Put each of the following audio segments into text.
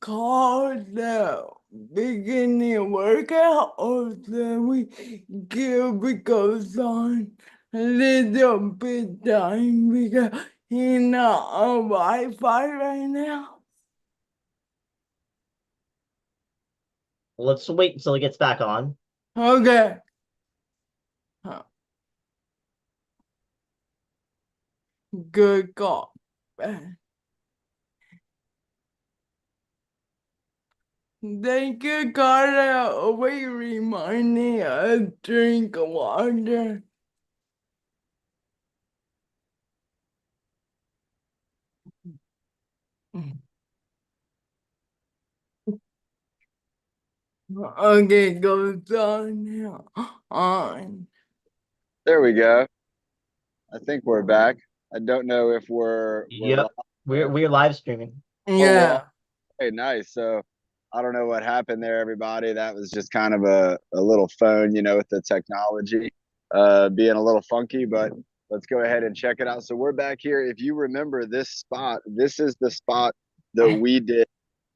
call the beginning workout, or should we give it goes on a little bit time because he's not on Wi-Fi right now? Let's wait until he gets back on. Okay. Good call. Thank you, Carla. Always remind me to drink water. Okay, goes on now. On. There we go. I think we're back. I don't know if we're live Yep, we're there. we're live streaming. Oh, we're on. Yeah. Hey, nice. So I don't know what happened there, everybody. That was just kind of a little phone, with the technology being a little funky, but let's go ahead and check it out. So we're back here. If you remember this spot, this is the spot that we did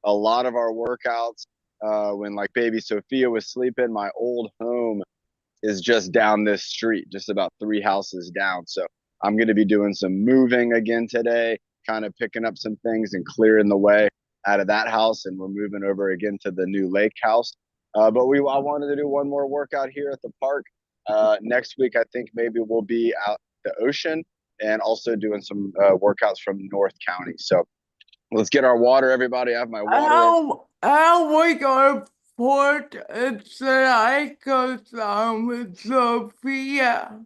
a lot of our workouts when like baby Sophia was sleeping. My old home is just down this street, just about 3 houses down. So I'm going to be doing some moving again today, kind of picking up some things and clearing the way out of that house. And we're moving over again to the new lake house. But I wanted to do one more workout here at the park. Next week, I think maybe we'll be out at the ocean and also doing some workouts from North County. So let's get our water, everybody. I have my water over. How we gonna put it like with Sophia?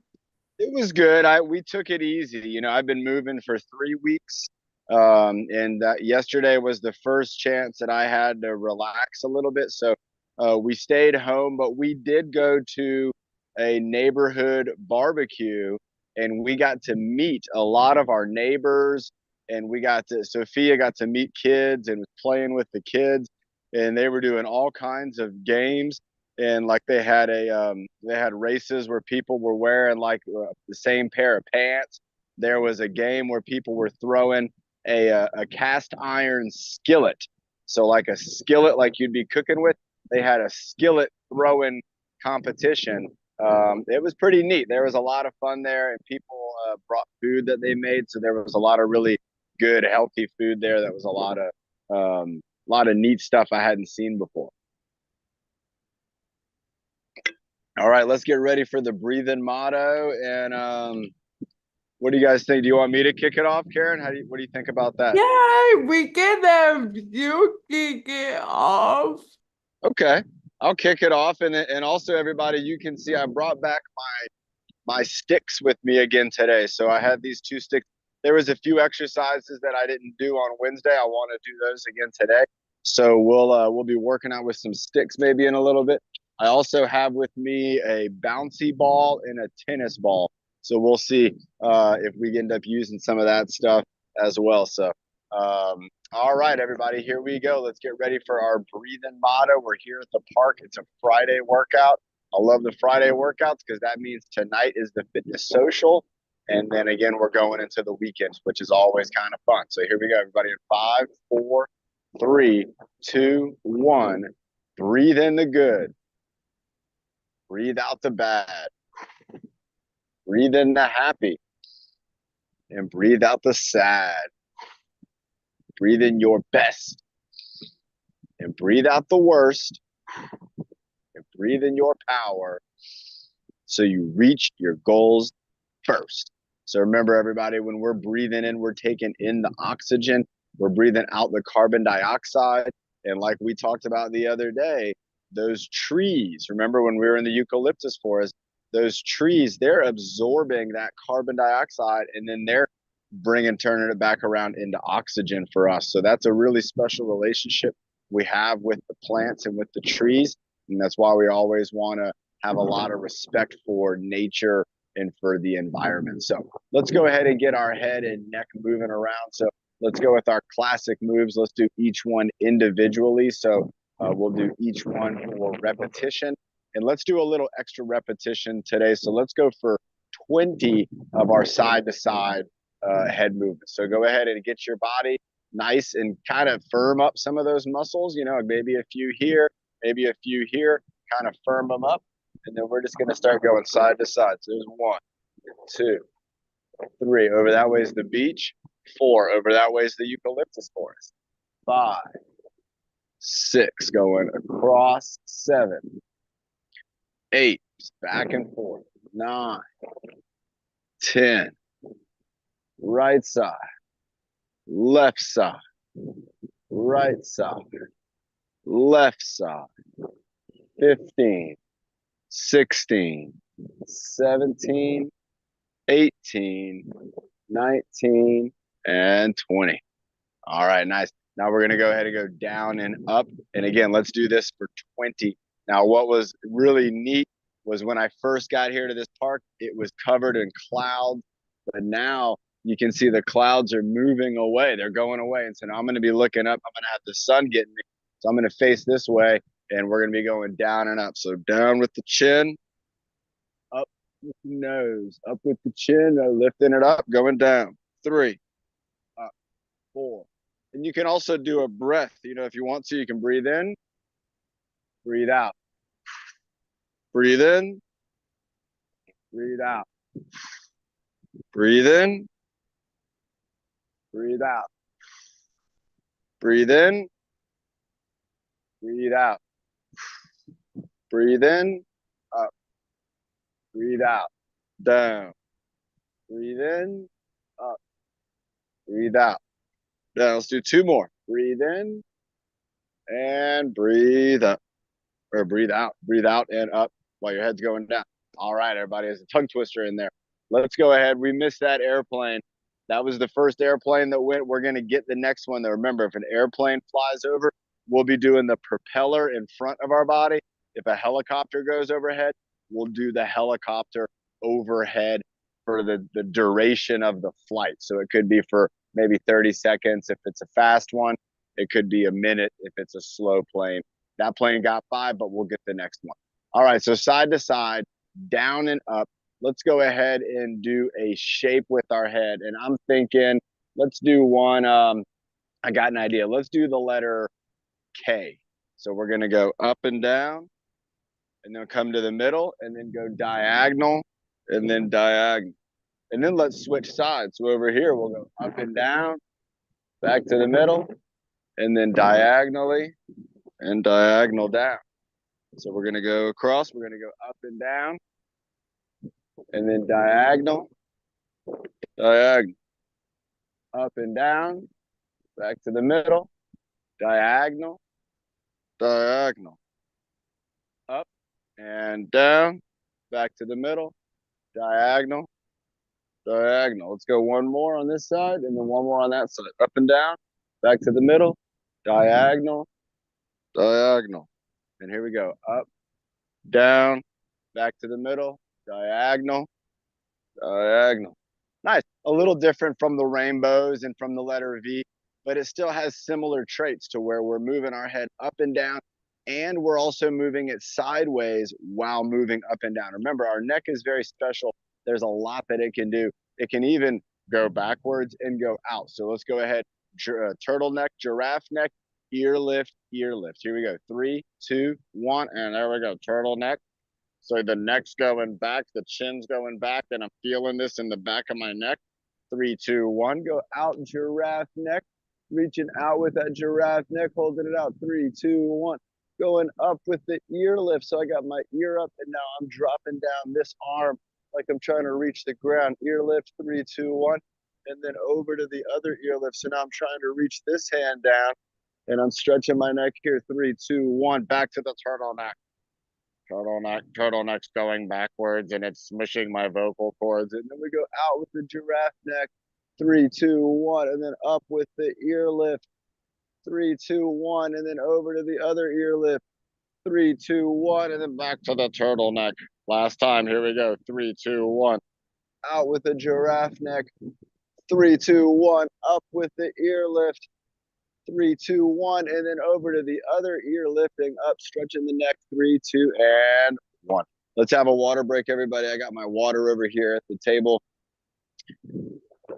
It was good. We took it easy. I've been moving for 3 weeks. And yesterday was the first chance that I had to relax a little bit. So we stayed home, but we did go to a neighborhood barbecue and we got to meet a lot of our neighbors. And Sophia got to meet kids and was playing with the kids. And they were doing all kinds of games, and like they had races where people were wearing like the same pair of pants. There was a game where people were throwing a cast iron skillet, so like a skillet like you'd be cooking with. They had a skillet throwing competition. It was pretty neat. There was a lot of fun there, and people brought food that they made, so there was a lot of really good healthy food there. That was a lot of neat stuff I hadn't seen before. All right, let's get ready for the breathing motto. And what do you guys think? Do you want me to kick it off, Karen? What do you think about that? Yeah, we can have you kick it off. Okay, I'll kick it off, and also everybody, you can see I brought back my sticks with me again today. So I had these 2 sticks. There was a few exercises that I didn't do on Wednesday. I want to do those again today. So we'll be working out with some sticks maybe in a little bit. I also have with me a bouncy ball and a tennis ball. So we'll see if we end up using some of that stuff as well. So all right, everybody, here we go. Let's get ready for our breathing motto. We're here at the park. It's a Friday workout. I love the Friday workouts because that means tonight is the fitness social. And then again, we're going into the weekends, which is always kind of fun. So here we go, everybody. In 5, 4, 3, 2, 1. Breathe in the good. Breathe out the bad. Breathe in the happy. And breathe out the sad. Breathe in your best. And breathe out the worst. And breathe in your power so you reach your goals first. So remember, everybody, when we're breathing in, we're taking in the oxygen, we're breathing out the carbon dioxide. And like we talked about the other day, those trees, remember when we were in the eucalyptus forest, those trees, they're absorbing that carbon dioxide and then they're turning it back around into oxygen for us. So that's a really special relationship we have with the plants and with the trees. And that's why we always want to have a lot of respect for nature and for the environment. So let's go ahead and get our head and neck moving around. So let's go with our classic moves. Let's do each one individually. So we'll do each one for repetition. And let's do a little extra repetition today. So let's go for 20 of our side to side head movements. So go ahead and get your body nice and kind of firm up some of those muscles, you know, maybe a few here, maybe a few here, kind of firm them up. And then we're just going to start going side to side. So there's 1, 2, 3. Over that way is the beach. 4. Over that way is the eucalyptus forest. 5, 6. Going across. 7, 8. Back and forth. 9, 10. Right side. Left side. Right side. Left side. 15, 16, 17, 18, 19, and 20. All right, nice. Now we're going to go ahead and go down and up. And again, let's do this for 20. Now, what was really neat was when I first got here to this park, it was covered in clouds. But now you can see the clouds are moving away. They're going away. And so now I'm going to be looking up. I'm going to have the sun getting me. So I'm going to face this way, and we're going to be going down and up. So down with the chin, up with the nose, up with the chin, lifting it up, going down. 3, up, 4. And you can also do a breath. You know, if you want to, you can breathe in, breathe out. Breathe in, breathe out. Breathe in, breathe out. Breathe in, breathe out. Breathe in, up. Breathe out, down. Breathe in, up. Breathe out. Now let's do 2 more. Breathe in and breathe up, or breathe out. Breathe out and up while your head's going down. All right, everybody, there's a tongue twister in there. Let's go ahead. We missed that airplane. That was the first airplane that went. We're going to get the next one. Though remember, if an airplane flies over, we'll be doing the propeller in front of our body. If a helicopter goes overhead, we'll do the helicopter overhead for the duration of the flight. So it could be for maybe 30 seconds if it's a fast one. It could be a minute if it's a slow plane. That plane got 5, but we'll get the next one. All right, so side to side, down and up. Let's go ahead and do a shape with our head. And I'm thinking, let's do one. I got an idea. Let's do the letter K. So we're going to go up and down, and then come to the middle, and then go diagonal, and then diagonal. And then let's switch sides. So over here, we'll go up and down, back to the middle, and then diagonally and diagonal down. So we're going to go across. We're going to go up and down, and then diagonal, diagonal, up and down, back to the middle, diagonal, diagonal, up and down, back to the middle, diagonal, diagonal. Let's go one more on this side, and then one more on that side. Up and down, back to the middle, diagonal, diagonal. And here we go. Up, down, back to the middle, diagonal, diagonal. Nice. A little different from the rainbows and from the letter V, but it still has similar traits to where we're moving our head up and down, and we're also moving it sideways while moving up and down. Remember, our neck is very special. There's a lot that it can do. It can even go backwards and go out. So let's go ahead. Turtleneck, giraffe neck, ear lift, ear lift. Here we go. 3, 2, 1, and there we go. Turtleneck. So the neck's going back, the chin's going back, and I'm feeling this in the back of my neck. 3, 2, 1. Go out, giraffe neck. Reaching out with that giraffe neck, holding it out. 3, 2, 1. Going up with the ear lift. So I got my ear up, and now I'm dropping down this arm like I'm trying to reach the ground. Ear lift, 3, 2, 1. And then over to the other ear lift. So now I'm trying to reach this hand down, and I'm stretching my neck here. 3, 2, 1. Back to the turtleneck. Turtleneck's going backwards, and it's smushing my vocal cords. And then we go out with the giraffe neck. 3, 2, 1. And then up with the ear lift. 3, 2, 1. And then over to the other ear lift. 3, 2, 1. And then back to the turtleneck. Last time. Here we go. 3, 2, 1. Out with the giraffe neck. 3, 2, 1. Up with the ear lift. 3, 2, 1, and then over to the other ear, lifting up, stretching the neck. 3, 2, and 1. Let's have a water break, everybody. I got my water over here at the table.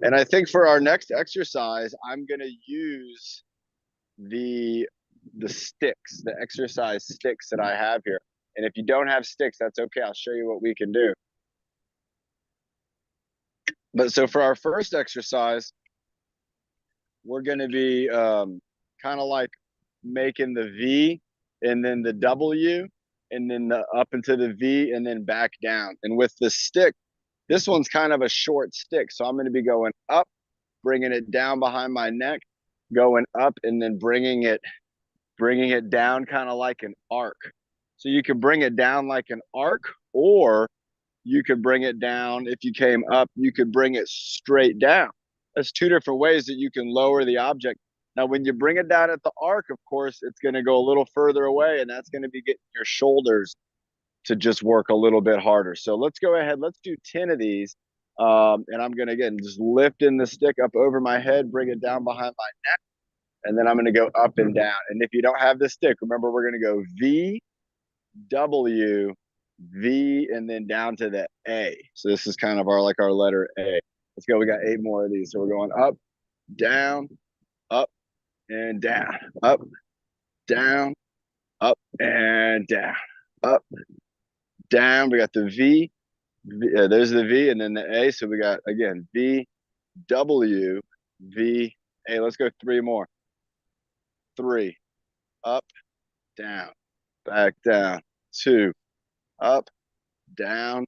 And I think for our next exercise, I'm going to use the sticks, the exercise sticks that I have here. And if you don't have sticks, that's okay. I'll show you what we can do. But so for our first exercise, we're going to be kind of like making the V and then the W and then the up into the V and then back down. And with the stick, this one's kind of a short stick. So I'm going to be going up, bringing it down behind my neck, going up and then bringing it down kind of like an arc. So you can bring it down like an arc, or you could bring it down. If you came up, you could bring it straight down. That's two different ways that you can lower the object. Now, when you bring it down at the arc, of course, it's going to go a little further away, and that's going to be getting your shoulders to just work a little bit harder. So let's go ahead. Let's do 10 of these. And I'm going to, again, just lift in the stick up over my head, bring it down behind my neck, and then I'm going to go up and down. And if you don't have the stick, remember, we're going to go V, W, V, and then down to the A. So this is kind of our letter A. Let's go. We got 8 more of these. So we're going up, down, up, and down, up, down, up, and down, up, down. We got the V. There's the V and then the A. So we got, again, V, W, V, A. Let's go 3 more. 3, up, down, back down, 2, up, down,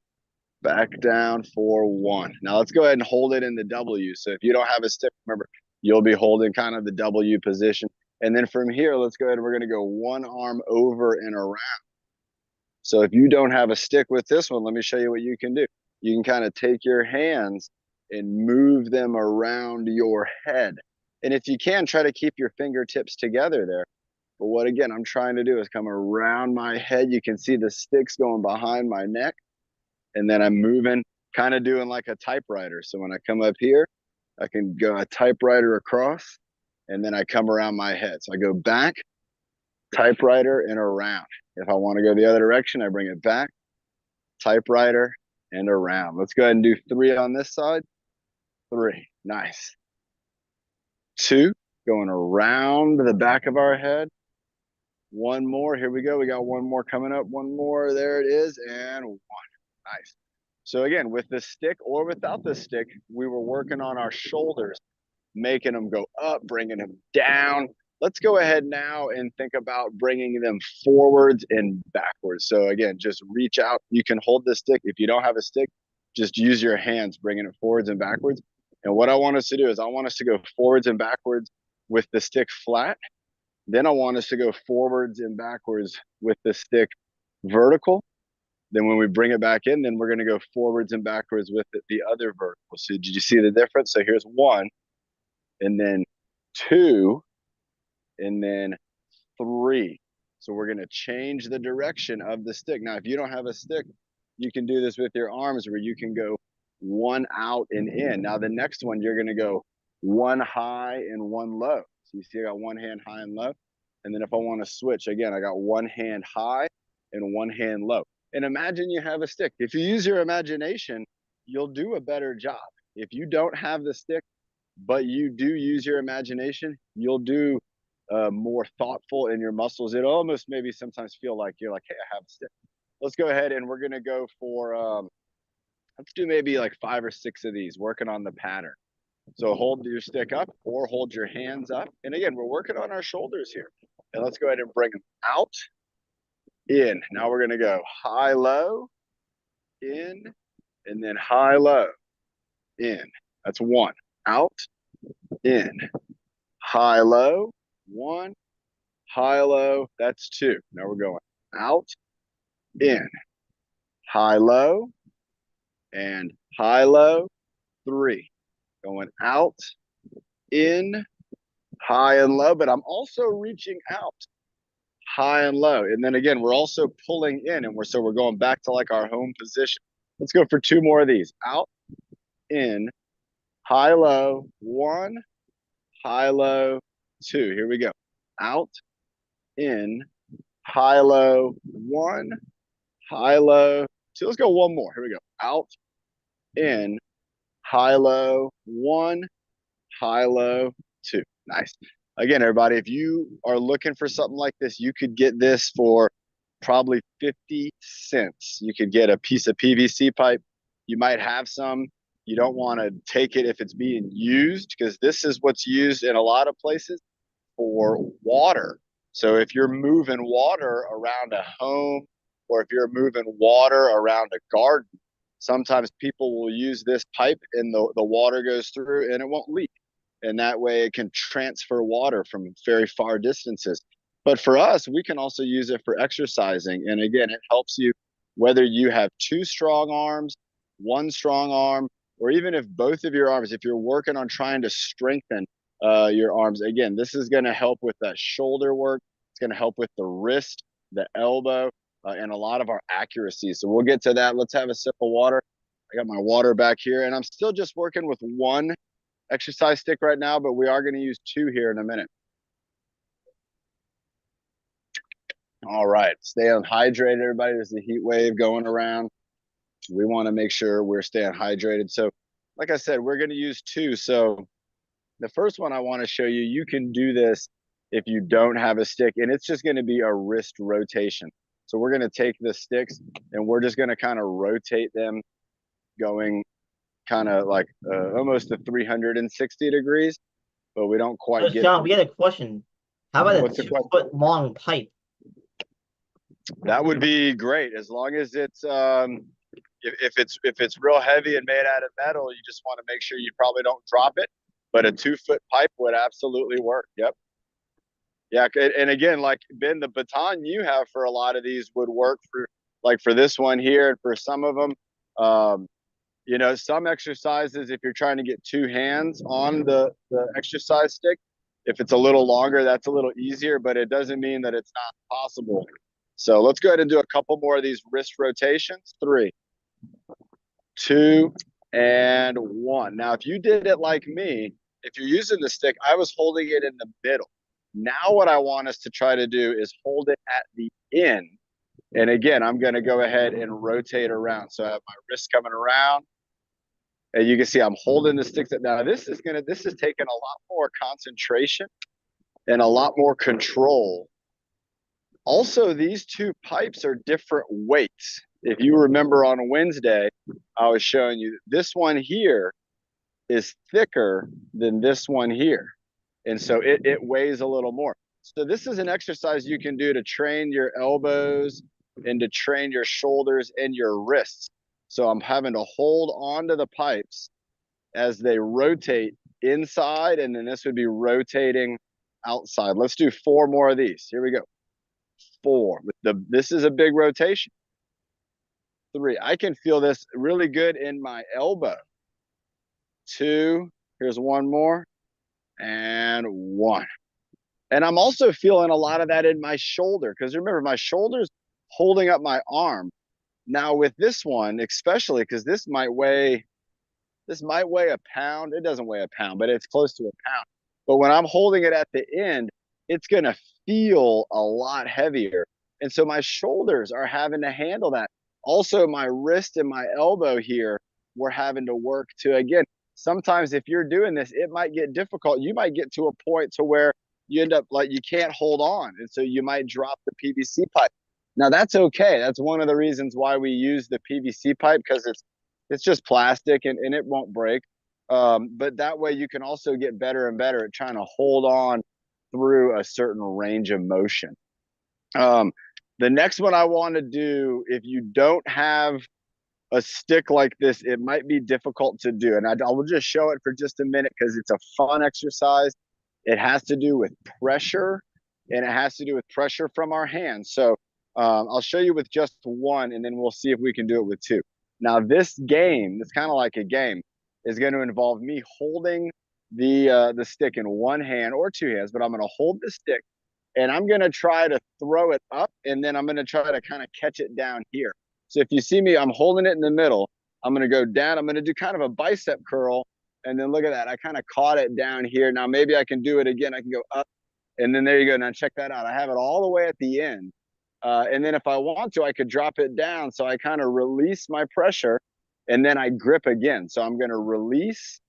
back down for 1. Now let's go ahead and hold it in the W. So if you don't have a stick, remember, you'll be holding kind of the W position. And then from here, let's go ahead and we're going to go one arm over and around. So if you don't have a stick with this one, let me show you what you can do. You can kind of take your hands and move them around your head. And if you can, try to keep your fingertips together there. But what, again, I'm trying to do is come around my head. You can see the sticks going behind my neck. And then I'm moving, kind of doing like a typewriter. So when I come up here, I can go a typewriter across, and then I come around my head. So I go back, typewriter, and around. If I want to go the other direction, I bring it back, typewriter, and around. Let's go ahead and do 3 on this side. 3, nice. 2, going around the back of our head. 1 more, here we go. We got 1 more coming up. 1 more, there it is, and 1. Nice. So again, with the stick or without the stick, we were working on our shoulders, making them go up, bringing them down. Let's go ahead now and think about bringing them forwards and backwards. So again, just reach out. You can hold the stick. If you don't have a stick, just use your hands, bringing it forwards and backwards. And what I want us to do is I want us to go forwards and backwards with the stick flat. Then I want us to go forwards and backwards with the stick vertical. Then when we bring it back in, then we're going to go forwards and backwards with the other vertical. So did you see the difference? So here's 1, and then 2, and then 3. So we're going to change the direction of the stick. Now, if you don't have a stick, you can do this with your arms where you can go 1 out and in. Now, the next one, you're going to go 1 high and 1 low. So you see I got 1 hand high and low. And then if I want to switch, again, I got 1 hand high and 1 hand low. And imagine you have a stick. If you use your imagination, you'll do a better job. If you don't have the stick, but you do use your imagination, you'll do more thoughtful in your muscles. It almost maybe sometimes feel like you're like, hey, I have a stick. Let's go ahead and we're going to go for, let's do maybe like 5 or 6 of these, working on the pattern. So hold your stick up or hold your hands up. And again, we're working on our shoulders here. And let's go ahead and bring them out, in. Now we're going to go high, low, in, and then high, low, in. That's 1. Out, in. High, low, 1. High, low, that's 2. Now we're going out, in. High, low, and high, low, 3. Going out, in, high and low, but I'm also reaching out, high and low. And then again, we're also pulling in, and we're going back to like our home position. Let's go for 2 more of these. Out, in, high, low, 1, high, low, 2. Here we go. Out, in, high, low, 1, high, low, 2. Let's go 1 more. Here we go. Out, in, high, low, 1, high, low, 2. Nice. Again, everybody, if you are looking for something like this, you could get this for probably 50 cents. You could get a piece of PVC pipe. You might have some. You don't want to take it if it's being used, because this is what's used in a lot of places for water. So if you're moving water around a home, or if you're moving water around a garden, sometimes people will use this pipe and the water goes through and it won't leak. And that way it can transfer water from very far distances. But for us, we can also use it for exercising. And again, it helps you whether you have 2 strong arms, 1 strong arm, or even if both of your arms, if you're working on trying to strengthen your arms. Again, this is going to help with that shoulder work. It's going to help with the wrist, the elbow, and a lot of our accuracy. So we'll get to that. Let's have a sip of water. I got my water back here, and I'm still just working with 1 exercise stick right now, but we are going to use 2 here in a minute. All right, staying hydrated, everybody. There's a heat wave going around. We want to make sure we're staying hydrated. So like I said, we're going to use 2. So the first one I want to show you, you can do this if you don't have a stick, and it's just going to be a wrist rotation. So we're going to take the sticks and we're just going to kind of rotate them, going kind of like almost to 360 degrees, but we don't quite get John, we had a question. How about a What's the question? 2-foot long pipe? That would be great, as long as it's if it's real heavy and made out of metal, you just want to make sure you probably don't drop it. But a 2-foot pipe would absolutely work. Yep. Yeah, and again, like Ben, the baton you have for a lot of these would work for, like for this one here, and for some of them. You know, some exercises, if you're trying to get 2 hands on the exercise stick, if it's a little longer, that's a little easier, but it doesn't mean that it's not possible. So let's go ahead and do a couple more of these wrist rotations. 3, 2, and 1. Now, if you did it like me, if you're using the stick, I was holding it in the middle. Now what I want us to try to do is hold it at the end. And again, I'm going to go ahead and rotate around. So I have my wrist coming around. And you can see I'm holding the sticks. Now this is taking a lot more concentration and a lot more control. Also, these 2 pipes are different weights. If you remember on Wednesday, I was showing you this one here is thicker than this one here. And so it weighs a little more. So this is an exercise you can do to train your elbows and to train your shoulders and your wrists. So I'm having to hold on to the pipes as they rotate inside, and then this would be rotating outside. Let's do 4 more of these. Here we go. 4. This is a big rotation. 3. I can feel this really good in my elbow. 2. Here's 1 more. And 1. And I'm also feeling a lot of that in my shoulder, because remember, my shoulder's holding up my arm. Now with this one, especially because this might weigh a pound. It doesn't weigh a pound, but it's close to a pound. But when I'm holding it at the end, it's going to feel a lot heavier. And so my shoulders are having to handle that. Also, my wrist and my elbow here, we're having to work to, again, sometimes if you're doing this, it might get difficult. You might get to a point to where you end up like you can't hold on. And so you might drop the PVC pipe. Now that's okay. That's one of the reasons why we use the PVC pipe, because it's just plastic and it won't break. But that way you can also get better and better at trying to hold on through a certain range of motion. The next one I want to do, if you don't have a stick like this, it might be difficult to do. And I will just show it for just a minute because it's a fun exercise. It has to do with pressure, and it has to do with pressure from our hands. So I'll show you with just 1, and then we'll see if we can do it with 2. Now this game, it's kind of like a game, is going to involve me holding the stick in 1 hand or 2 hands, but I'm going to hold the stick and I'm going to try to throw it up, and then I'm going to try to kind of catch it down here. So if you see me, I'm holding it in the middle. I'm going to go down. I'm going to do kind of a bicep curl, and then look at that. I kind of caught it down here. Now maybe I can do it again. I can go up, and then there you go. Now check that out. I have it all the way at the end. And then if I want to, I could drop it down. So I kind of release my pressure, and then I grip again. So I'm going to release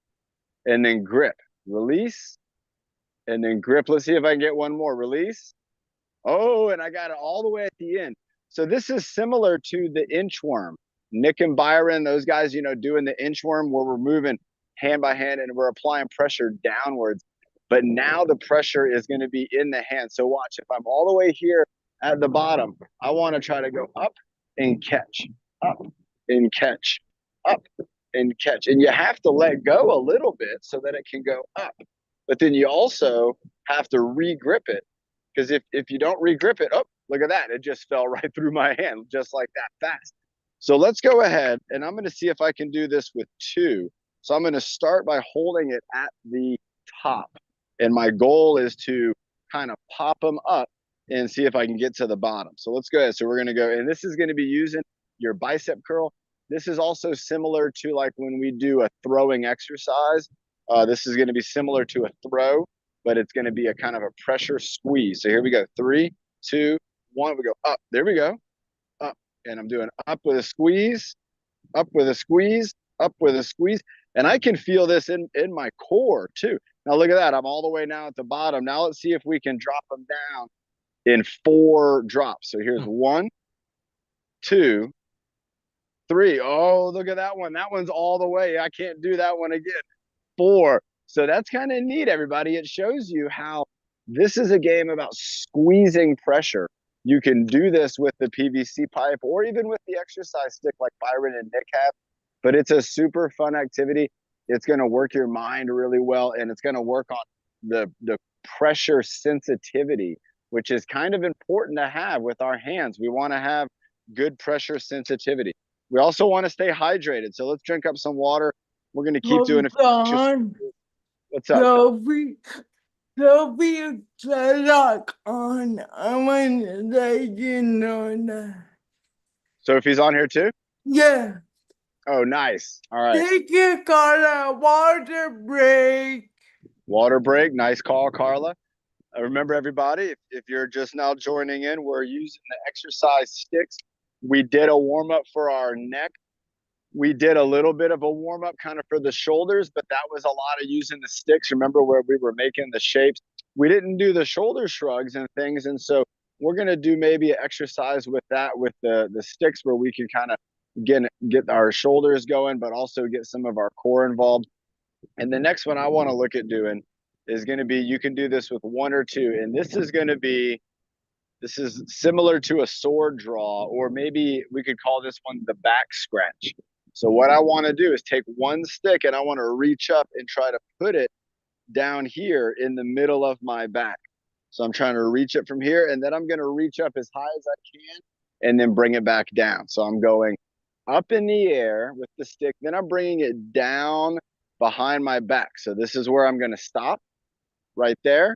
and then grip, release, and then grip. Let's see if I can get one more. Release. Oh, and I got it all the way at the end. So this is similar to the inchworm. Nick and Byron, those guys, you know, doing the inchworm where we're moving hand by hand and we're applying pressure downwards. But now the pressure is going to be in the hand. So watch, if I'm all the way here at the bottom, I want to try to go up and catch, up and catch, up and catch. And you have to let go a little bit so that it can go up. But then you also have to re-grip it, because if you don't re-grip it, oh, look at that. It just fell right through my hand, just like that, fast. So let's go ahead, and I'm going to see if I can do this with 2. So I'm going to start by holding it at the top. And my goal is to kind of pop them up and see if I can get to the bottom. So let's go ahead. So we're going to go, and this is going to be using your bicep curl. This is also similar to like when we do a throwing exercise. This is going to be similar to a throw, but it's going to be a kind of a pressure squeeze. So here we go. 3, 2, 1. We go up. There we go. Up. And I'm doing up with a squeeze, up with a squeeze, up with a squeeze. And I can feel this in my core too. Now look at that. I'm all the way now at the bottom. Now let's see if we can drop them down in 4 drops. So here's 1, 2, 3. Oh, look at that one. That one's all the way. I can't do that one again. 4. So that's kind of neat, everybody. It shows you how this is a game about squeezing pressure. You can do this with the PVC pipe or even with the exercise stick like Byron and Nick have, but it's a super fun activity. It's going to work your mind really well, and it's going to work on the pressure sensitivity, which is kind of important to have with our hands. We want to have good pressure sensitivity. We also want to stay hydrated. So let's drink up some water. We're going to keep doing it. What's up? Sophie, lock on. I want to let you know that. Sophie's on here too? Yeah. Oh, nice. All right. Take a Carla water break. Water break. Nice call, Carla. Remember, everybody, if you're just now joining in, we're using the exercise sticks. We did a warm up for our neck. We did a little bit of a warm up kind of for the shoulders, but that was a lot of using the sticks. Remember where we were making the shapes? We didn't do the shoulder shrugs and things. And so we're going to do maybe an exercise with that, with the sticks, where we can kind of get our shoulders going, but also get some of our core involved. And the next one I want to look at doing is going to be, you can do this with 1 or 2. And this is similar to a sword draw, or maybe we could call this one the back scratch. So what I want to do is take 1 stick and I want to reach up and try to put it down here in the middle of my back. So I'm trying to reach it from here, and then I'm going to reach up as high as I can and then bring it back down. So I'm going up in the air with the stick, then I'm bringing it down behind my back. So this is where I'm going to stop right there.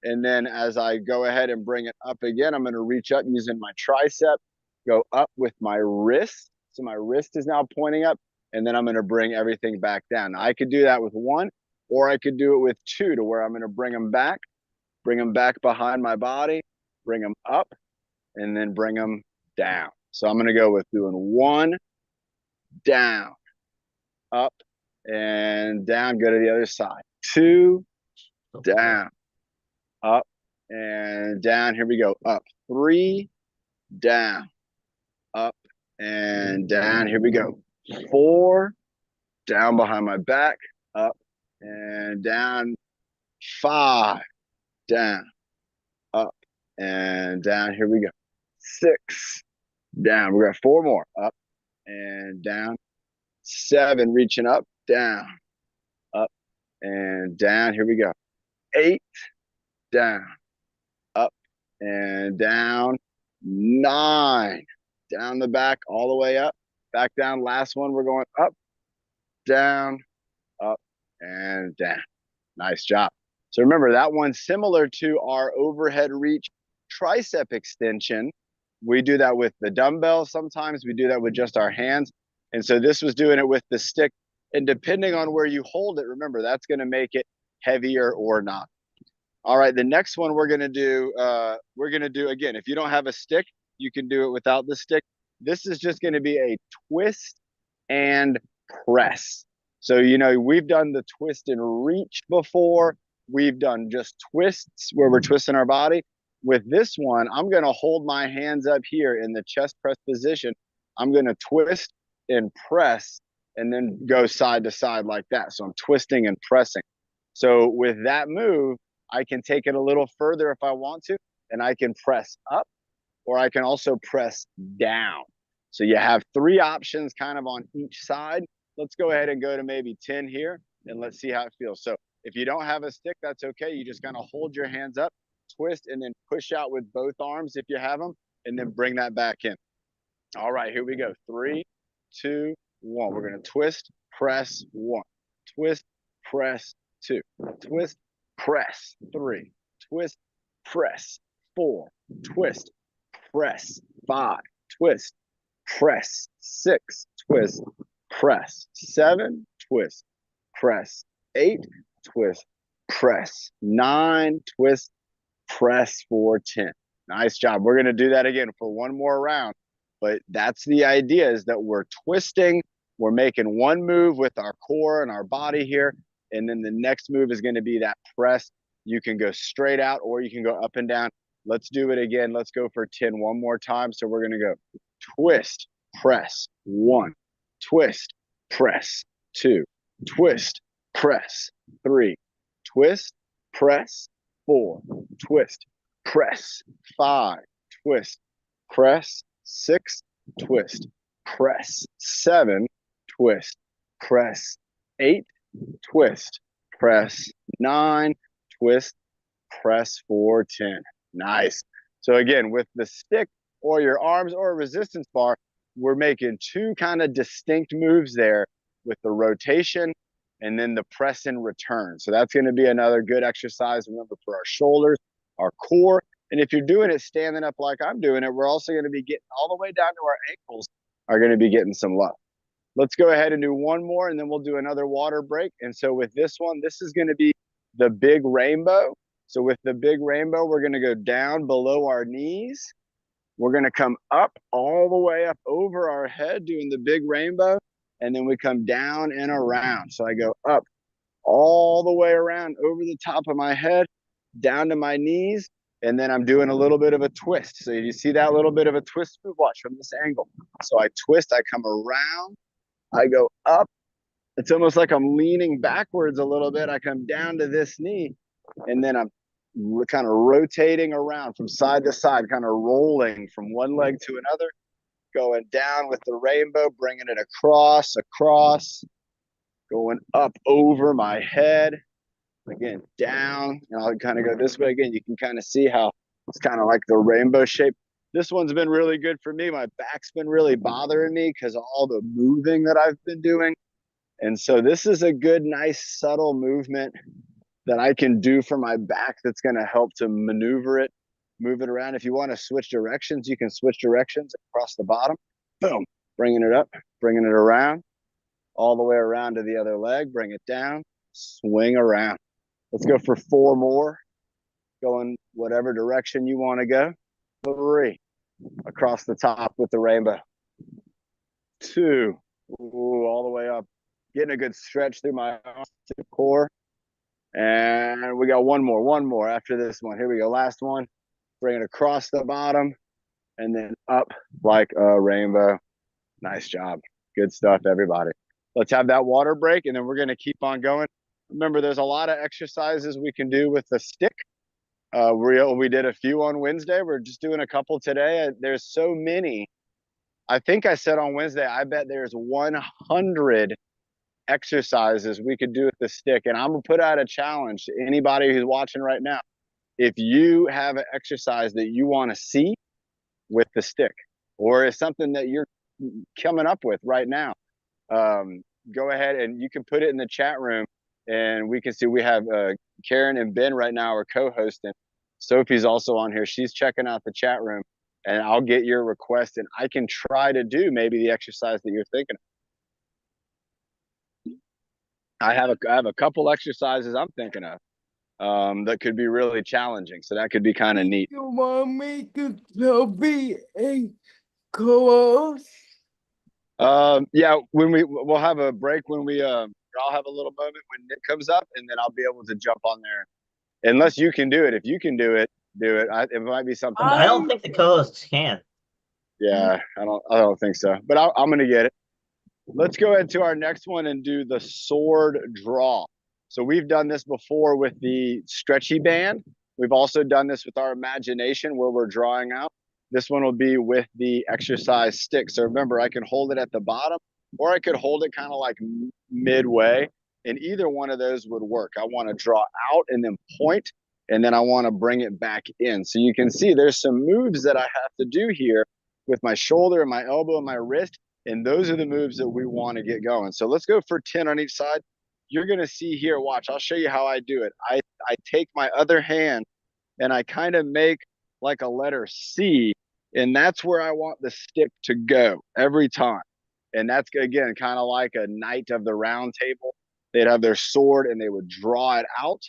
And then as I go ahead and bring it up again, I'm going to reach up using my tricep, go up with my wrist. So my wrist is now pointing up, and then I'm going to bring everything back down. Now, I could do that with 1, or I could do it with 2, to where I'm going to bring them back behind my body, bring them up, and then bring them down. So I'm going to go with doing 1, down, up, and down. Go to the other side. 2, down, up, and down. Here we go. Up. 3, down, up, and down. Here we go. 4, down behind my back, up, and down. 5, down, up, and down. Here we go. 6, down. We got 4 more. Up and down. 7, reaching up, down, up, and down. Here we go. 8, down, up, and down. 9, down the back, all the way up, back down. Last one, we're going up, down, up, and down. Nice job. So remember, that one's similar to our overhead reach tricep extension. We do that with the dumbbell sometimes. We do that with just our hands. And so this was doing it with the stick. And depending on where you hold it, remember, that's going to make it heavier or not. All right, the next one we're going to do, again, if you don't have a stick, you can do it without the stick. This is just going to be a twist and press. So, you know, we've done the twist and reach before. We've done just twists where we're twisting our body. With this one, I'm going to hold my hands up here in the chest press position. I'm going to twist and press and then go side to side like that. So I'm twisting and pressing. So with that move, I can take it a little further if I want to, and I can press up, or I can also press down. So you have 3 options kind of on each side. Let's go ahead and go to maybe 10 here, and let's see how it feels. So if you don't have a stick, that's okay. You just kind of hold your hands up, twist, and then push out with both arms if you have them, and then bring that back in. All right, here we go. 3, 2, 1. We're going to twist, press, 1. Twist, press, 2. Twist, press, 3. Twist, press, 4. Twist, press, 5. Twist, press, 6. Twist, press, 7. Twist, press, 8. Twist, press, 9. Twist, press for 10. Nice job. We're going to do that again for one more round. But that's the idea, is that we're twisting, we're making one move with our core and our body here, and then the next move is going to be that press. You can go straight out or you can go up and down. Let's do it again. Let's go for 10 one more time. So we're going to go twist, press, 1, twist, press, 2, twist, press, 3, twist, press, 4, twist, press, 5, twist, press, 6, twist, press, 7, twist, press, 8, twist, press, 9, twist, press for 10. Nice. So again, with the stick or your arms or a resistance bar, we're making 2 kind of distinct moves there with the rotation and then the press and return. So that's going to be another good exercise, remember, for our shoulders, our core. And if you're doing it standing up like I'm doing it, we're also going to be getting all the way down to our ankles are going to be getting some love. Let's go ahead and do one more, and then we'll do another water break. And so with this one, this is going to be the big rainbow. So with the big rainbow, we're going to go down below our knees. We're going to come up all the way up over our head doing the big rainbow. And then we come down and around. So I go up all the way around over the top of my head, down to my knees. And then I'm doing a little bit of a twist. So you see that little bit of a twist move? Watch from this angle. So I twist, I come around, I go up. It's almost like I'm leaning backwards a little bit. I come down to this knee, and then I'm kind of rotating around from side to side, kind of rolling from one leg to another, going down with the rainbow, bringing it across, going up over my head. Again, down, and I'll kind of go this way again. You can kind of see how it's kind of like the rainbow shape. This one's been really good for me. My back's been really bothering me because of all the moving that I've been doing. And so this is a good, nice, subtle movement that I can do for my back that's going to help to maneuver it, move it around. If you want to switch directions, you can switch directions across the bottom. Boom, bringing it up, bringing it around, all the way around to the other leg, bring it down, swing around. Let's go for 4 more, going whatever direction you want to go. 3, across the top with the rainbow. 2, ooh, all the way up, getting a good stretch through my arms to the core. And we got one more after this one. Here we go, last one. Bring it across the bottom and then up like a rainbow. Nice job. Good stuff, everybody. Let's have that water break, and then we're going to keep on going. Remember, there's a lot of exercises we can do with the stick. We did a few on Wednesday. We're just doing a couple today. There's so many. I think I said on Wednesday, I bet there's 100 exercises we could do with the stick. And I'm going to put out a challenge to anybody who's watching right now. If you have an exercise that you want to see with the stick, or is something that you're coming up with right now, go ahead and you can put it in the chat room, and we can see. We have Karen and Ben right now are co-hosting. Sophie's also on here. She's checking out the chat room, and I'll get your request, and I can try to do maybe the exercise that you're thinking of. I have a couple exercises I'm thinking of that could be really challenging, so that could be kind of neat. You want me to be a co-host? Yeah, we'll have a break when I'll have a little moment when Nick comes up, and then I'll be able to jump on there. Unless you can do it. If you can do it, do it. It might be something I that, don't I think the co-hosts can. yeah, I don't think so, but I'm going to get it. Let's go into our next one and do the sword draw. So we've done this before with the stretchy band. We've also done this with our imagination where we're drawing out. This one will be with the exercise stick. So remember, I can hold it at the bottom or I could hold it kind of like midway, and either one of those would work. I want to draw out and then point, and then I want to bring it back in. So you can see there's some moves that I have to do here with my shoulder and my elbow and my wrist, and those are the moves that we want to get going. So let's go for 10 on each side. You're going to see here, watch, I'll show you how I do it. I take my other hand and I kind of make like a letter C, and that's where I want the stick to go every time. And that's, again, kind of like a knight of the round table. They'd have their sword and they would draw it out.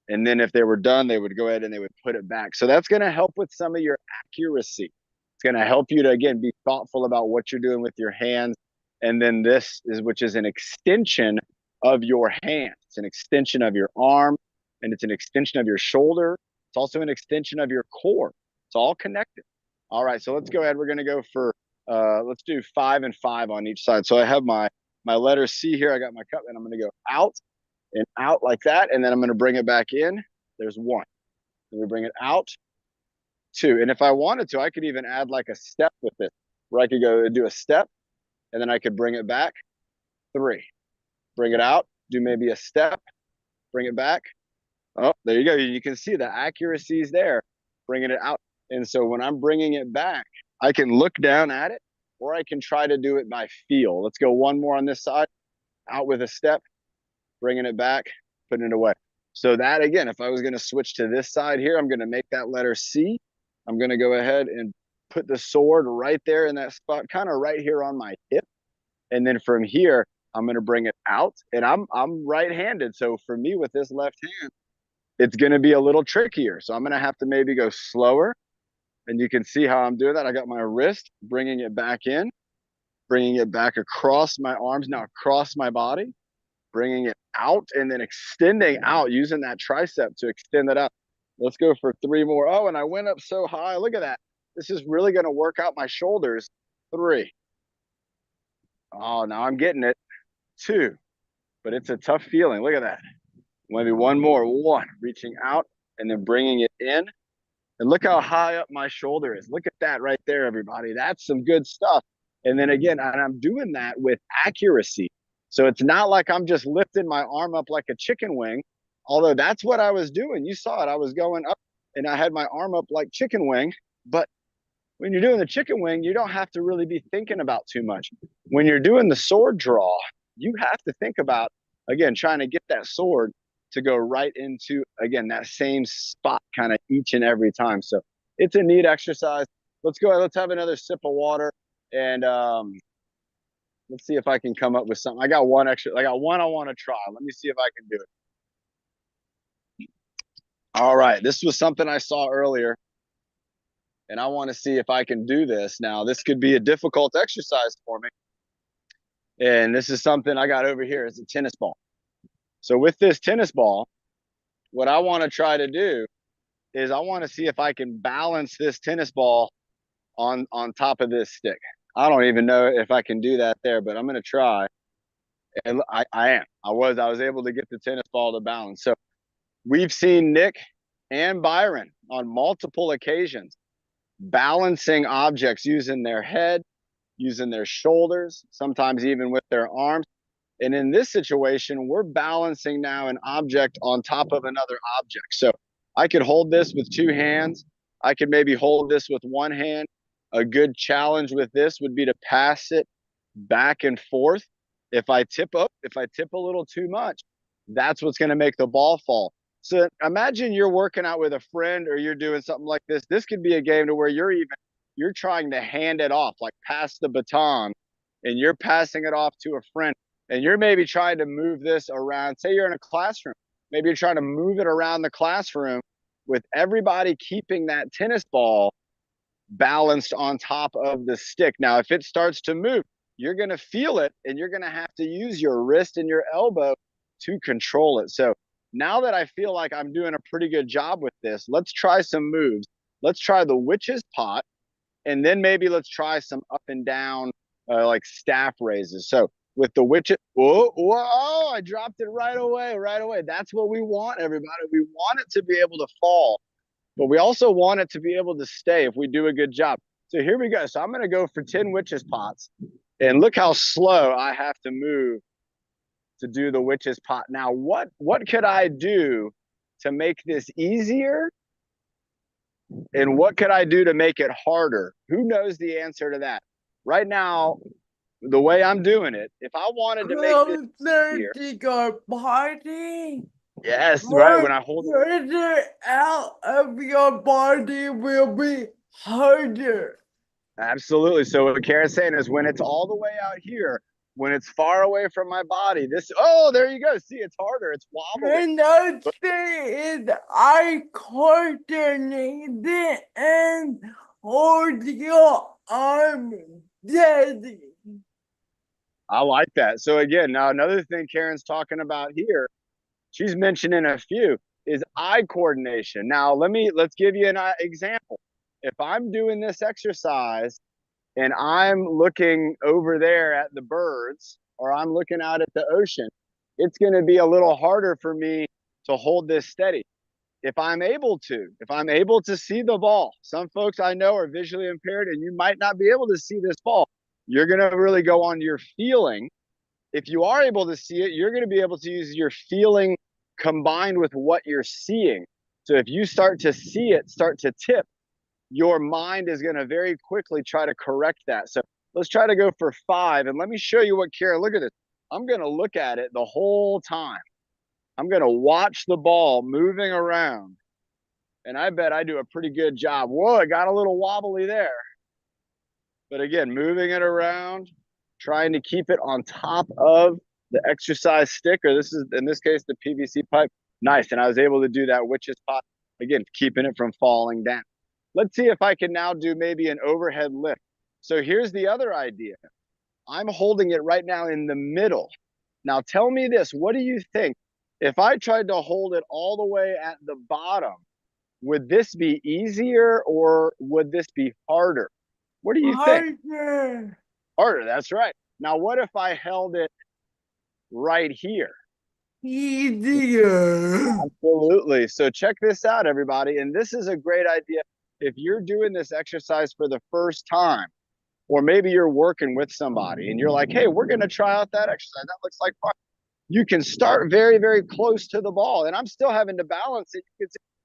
And then if they were done, they would go ahead and they would put it back. So that's going to help with some of your accuracy. It's going to help you to, again, be thoughtful about what you're doing with your hands. And then this is, which is an extension of your hand. It's an extension of your arm, and it's an extension of your shoulder. It's also an extension of your core. It's all connected. All right, so let's go ahead. We're going to go for, let's do 5 and 5 on each side. So I have my letter C here. I got my cup, and I'm going to go out and out like that. And then I'm going to bring it back in. There's 1. Then we bring it out, 2. And if I wanted to, I could even add like a step with it, where I could go do a step, and then I could bring it back, 3. Bring it out, do maybe a step, bring it back. Oh, there you go. You can see the accuracy is there, bringing it out. And so when I'm bringing it back, I can look down at it, or I can try to do it by feel. Let's go one more on this side, out with a step, bringing it back, putting it away. So that, again, if I was going to switch to this side here, I'm going to make that letter C. I'm going to go ahead and put the sword right there in that spot, kind of right here on my hip. And then from here, I'm going to bring it out, and I'm right-handed. So for me with this left hand, it's going to be a little trickier. So I'm going to have to maybe go slower. And you can see how I'm doing that. I got my wrist, bringing it back in, bringing it back across my arms, now across my body, bringing it out, and then extending out, using that tricep to extend it out. Let's go for 3 more. Oh, and I went up so high. Look at that. This is really going to work out my shoulders. 3. Oh, now I'm getting it. 2. But it's a tough feeling. Look at that. Maybe 1 more. 1. Reaching out and then bringing it in. And look how high up my shoulder is. Look at that right there, everybody. That's some good stuff. And then again, and I'm doing that with accuracy. So it's not like I'm just lifting my arm up like a chicken wing, although that's what I was doing. You saw it. I was going up and I had my arm up like chicken wing. But when you're doing the chicken wing, you don't have to really be thinking about too much. When you're doing the sword draw, you have to think about, again, trying to get that sword to go right into, again, that same spot kind of each and every time. So it's a neat exercise. Let's go ahead. Let's have another sip of water. And let's see if I can come up with something. I got one extra. I got one I want to try. Let me see if I can do it. All right. This was something I saw earlier, and I want to see if I can do this. Now, this could be a difficult exercise for me. And this is something I got over here. It's a tennis ball. So with this tennis ball, what I want to try to do is I want to see if I can balance this tennis ball on top of this stick. I don't even know if I can do that there, but I'm going to try. And I am. I was able to get the tennis ball to balance. So we've seen Nick and Byron on multiple occasions balancing objects using their head, using their shoulders, sometimes even with their arms. And in this situation, we're balancing now an object on top of another object. So I could hold this with 2 hands. I could maybe hold this with 1 hand. A good challenge with this would be to pass it back and forth. If I tip a little too much, that's what's going to make the ball fall. So imagine you're working out with a friend or you're doing something like this. This could be a game to where you're trying to hand it off, like pass the baton, and you're passing it off to a friend. And you're maybe trying to move this around. Say you're in a classroom. Maybe you're trying to move it around the classroom with everybody keeping that tennis ball balanced on top of the stick. Now, if it starts to move, you're going to feel it, and you're going to have to use your wrist and your elbow to control it. So now that I feel like I'm doing a pretty good job with this, let's try some moves. Let's try the witch's pot, and then maybe let's try some up and down like staff raises. So with the witches, whoa, I dropped it right away, right away. That's what we want, everybody. We want it to be able to fall, but we also want it to be able to stay if we do a good job. So here we go. So I'm going to go for 10 witches pots, and look how slow I have to move to do the witch's pot. Now, what could I do to make this easier? And what could I do to make it harder? Who knows the answer to that? Right now, the way I'm doing it, if I wanted to make this easier, to your body. yes, right, when I hold it, Further out of your body will be harder. absolutely. So what Karen's saying is when it's all the way out here, when it's far away from my body, this, oh, there you go. See, it's harder. It's wobbling. Another thing is I coordinated and hold your arm steady. I like that. So again, now another thing Karen's talking about here, she's mentioning a few, is eye coordination. Now let's give you an example. If I'm doing this exercise and I'm looking over there at the birds, or I'm looking out at the ocean, it's going to be a little harder for me to hold this steady. If I'm able to see the ball, some folks I know are visually impaired and you might not be able to see this ball. You're going to really go on your feeling. If you are able to see it, you're going to be able to use your feeling combined with what you're seeing. So if you start to see it start to tip, your mind is going to very quickly try to correct that. So let's try to go for 5. And let me show you what Karen, look at this. I'm going to look at it the whole time. I'm going to watch the ball moving around. And I bet I do a pretty good job. Whoa, it got a little wobbly there. But again, moving it around, trying to keep it on top of the exercise stick, or this is, in this case, the PVC pipe. Nice. And I was able to do that witch's pot, again, keeping it from falling down. Let's see if I can now do maybe an overhead lift. So here's the other idea. I'm holding it right now in the middle. Now tell me this, what do you think? If I tried to hold it all the way at the bottom, would this be easier or would this be harder? What do you think? Harder. Harder, that's right. Now, what if I held it right here? Easier. Absolutely. So check this out, everybody. And this is a great idea. If you're doing this exercise for the first time, or maybe you're working with somebody and you're like, hey, we're going to try out that exercise. That looks like fun. You can start very, very close to the ball. And I'm still having to balance it.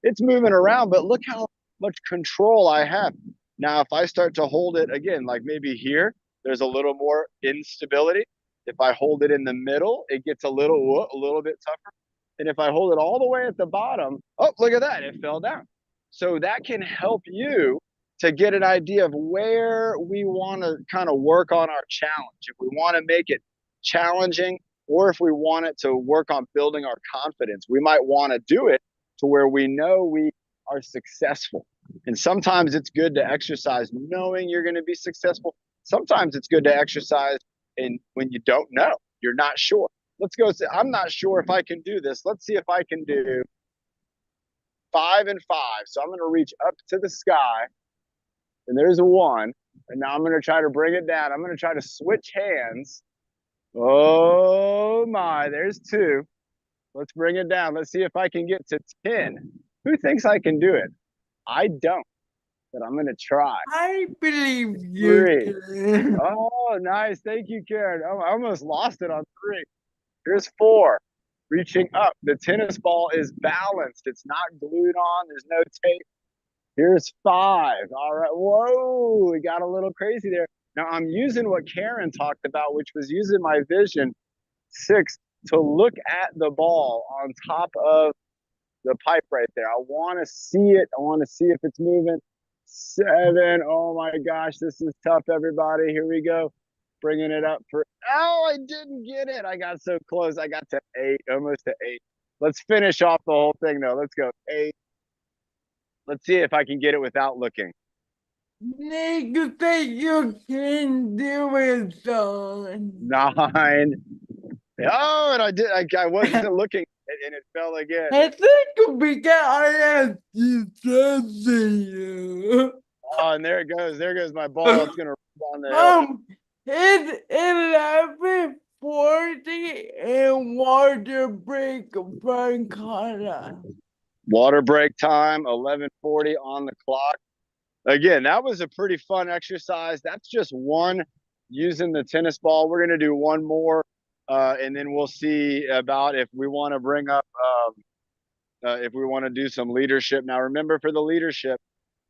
It's moving around, but look how much control I have. Now, if I start to hold it again, like maybe here, there's a little more instability. If I hold it in the middle, it gets a little bit tougher. And if I hold it all the way at the bottom, oh, look at that, it fell down. So that can help you to get an idea of where we want to kind of work on our challenge. If we want to make it challenging, or if we want it to work on building our confidence, we might want to do it to where we know we are successful. And sometimes it's good to exercise knowing you're going to be successful. Sometimes it's good to exercise and when you don't know, you're not sure. Let's go say, I'm not sure if I can do this. Let's see if I can do 5 and 5. So I'm going to reach up to the sky, and there's a 1. And now I'm going to try to bring it down. I'm going to try to switch hands. Oh my, there's 2. Let's bring it down. Let's see if I can get to 10. Who thinks I can do it? I don't, but I'm going to try. I believe you 3. can. Oh, nice. Thank you, Karen. Oh, I almost lost it on 3. Here's 4. Reaching up. The tennis ball is balanced. It's not glued on. There's no tape. Here's 5. All right. Whoa, we got a little crazy there. Now I'm using what Karen talked about, which was using my vision 6 to look at the ball on top of the pipe right there. I want to see it. I want to see if it's moving. 7. Oh my gosh, this is tough, everybody. Here we go. Bringing it up for, oh, I didn't get it. I got so close. I got to 8, almost to 8. Let's finish off the whole thing though. Let's go 8. Let's see if I can get it without looking. Nick, you think you can do it, son? 9. Oh, and I wasn't looking, and it fell again. I think because I asked you something. Oh, and there it goes. There goes my ball. It's gonna roll down the hill. It's 11:40 and water break from Connor. Water break time, 11:40 on the clock. Again, that was a pretty fun exercise. That's just one using the tennis ball. We're gonna do one more, and then we'll see about if we want to bring up, if we want to do some leadership. Now, remember, for the leadership,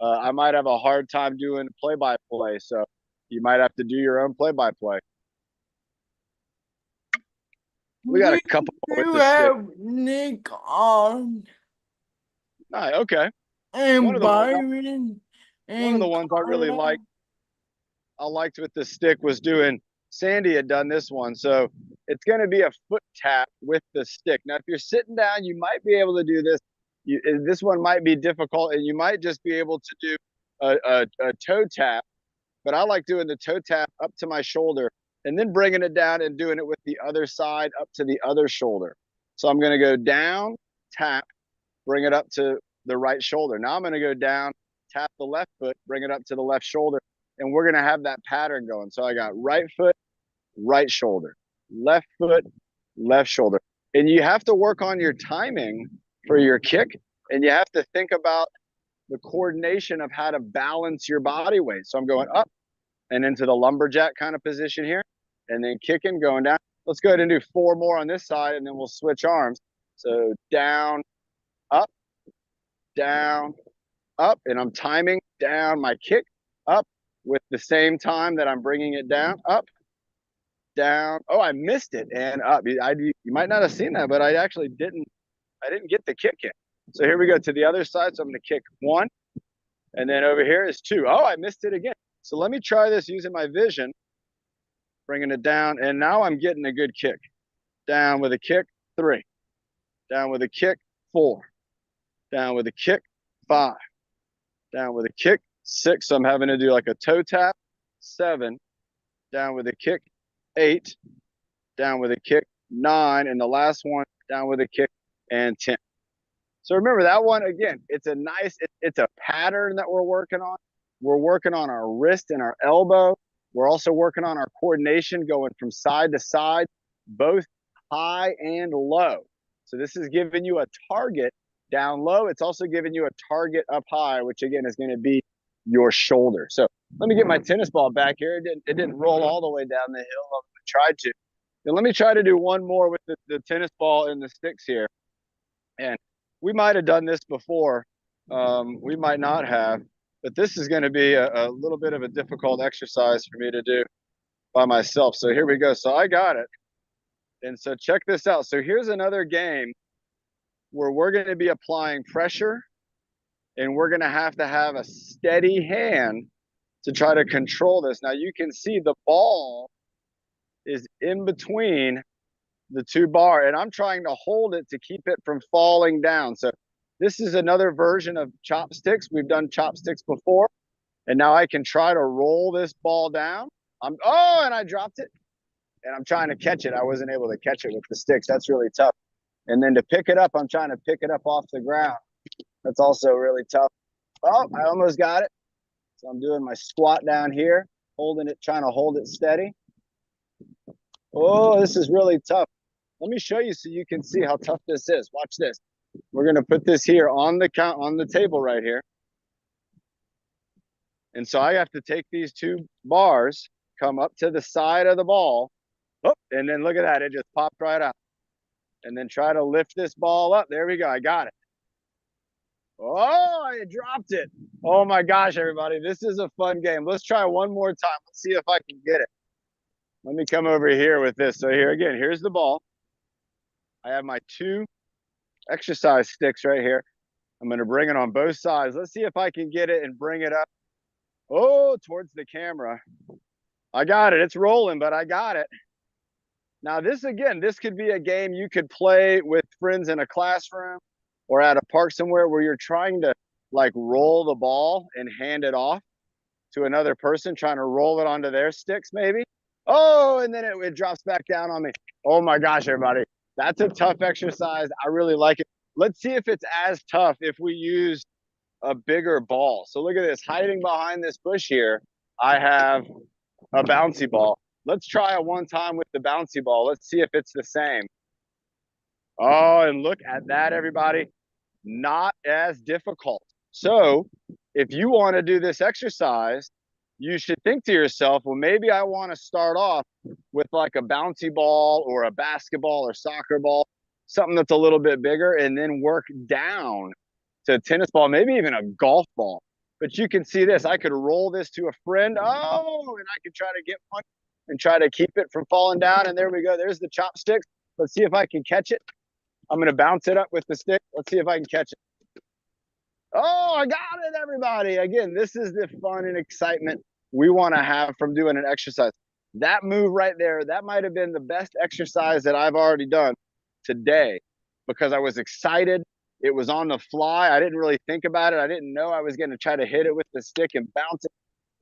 I might have a hard time doing play-by-play, so you might have to do your own play-by-play. We got a couple more with do the stick. have Nick on All right, okay. and Byron One of the and ones I really Carla. liked with the stick was doing. Sandy had done this one, so it's going to be a foot tap with the stick. Now, if you're sitting down, you might be able to do this. This one might be difficult, and you might just be able to do a toe tap. But I like doing the toe tap up to my shoulder and then bringing it down and doing it with the other side up to the other shoulder. So I'm going to go down, tap, bring it up to the right shoulder. Now I'm going to go down, tap the left foot, bring it up to the left shoulder, and we're going to have that pattern going. So I got right foot, right shoulder, left foot, left shoulder. And you have to work on your timing for your kick, and you have to think about the coordination of how to balance your body weight. So I'm going up and into the lumberjack kind of position here, and then kicking, going down. Let's go ahead and do 4 more on this side, and then we'll switch arms. So down, up, down, up, and I'm timing down my kick up with the same time that I'm bringing it down, up, down. Oh, I missed it, and up. You might not have seen that, but I actually didn't get the kick in. So here we go to the other side. So I'm going to kick 1, and then over here is 2. Oh, I missed it again. So let me try this using my vision, bringing it down, and now I'm getting a good kick. Down with a kick, 3. Down with a kick, 4. Down with a kick, 5. Down with a kick, 6. So I'm having to do like a toe tap, 7. Down with a kick, 8. Down with a kick, 9. And the last one, down with a kick, and 10. So remember that one, again, it's a pattern that we're working on. We're working on our wrist and our elbow. We're also working on our coordination going from side to side, both high and low. So this is giving you a target down low. It's also giving you a target up high, which again is going to be your shoulder. So let me get my tennis ball back here. It didn't roll all the way down the hill. I tried to. And let me try to do one more with the tennis ball and the sticks here. And we might have done this before. We might not have. But this is going to be a little bit of a difficult exercise for me to do by myself. So here we go. So I got it. And so check this out. So here's another game where we're going to be applying pressure, and we're going to have a steady hand to try to control this. Now you can see the ball is in between the 2 bar, and I'm trying to hold it to keep it from falling down. So this is another version of chopsticks. We've done chopsticks before, and now I can try to roll this ball down. And I dropped it, and I'm trying to catch it. I wasn't able to catch it with the sticks. That's really tough. And then to pick it up, I'm trying to pick it up off the ground. That's also really tough. Oh, I almost got it. So I'm doing my squat down here, holding it, trying to hold it steady. Oh, this is really tough. Let me show you so you can see how tough this is. Watch this. We're going to put this here on the table right here. And so I have to take these 2 bars, come up to the side of the ball. Oh, and then look at that. It just popped right out. And then try to lift this ball up. There we go. I got it. Oh, I dropped it. Oh my gosh, everybody. This is a fun game. Let's try one more time. Let's see if I can get it. Let me come over here with this. So here again, here's the ball. I have my 2 exercise sticks right here. I'm going to bring it on both sides. Let's see if I can get it and bring it up. Oh, towards the camera. I got it. It's rolling, but I got it. Now this could be a game you could play with friends in a classroom or at a park somewhere where you're trying to like roll the ball and hand it off. to another person, trying to roll it onto their sticks maybe. Oh, and then it drops back down on me. Oh my gosh, everybody. That's a tough exercise. I really like it. Let's see if it's as tough if we use a bigger ball. So look at this, hiding behind this bush here, I have a bouncy ball. Let's try it one time with the bouncy ball. Let's see if it's the same. Oh, and look at that, everybody. Not as difficult. So if you want to do this exercise, you should think to yourself, well, maybe I want to start off with like a bouncy ball or a basketball or soccer ball, something that's a little bit bigger, and then work down to a tennis ball, maybe even a golf ball. But you can see this. I could roll this to a friend. Oh, and I could try to get one and try to keep it from falling down. And there we go. There's the chopsticks. Let's see if I can catch it. I'm going to bounce it up with the stick. Let's see if I can catch it. Oh, I got it, everybody. Again, this is the fun and excitement we want to have from doing an exercise. That move right there, that might have been the best exercise that I've already done today because I was excited. It was on the fly. I didn't really think about it. I didn't know I was going to try to hit it with the stick and bounce it.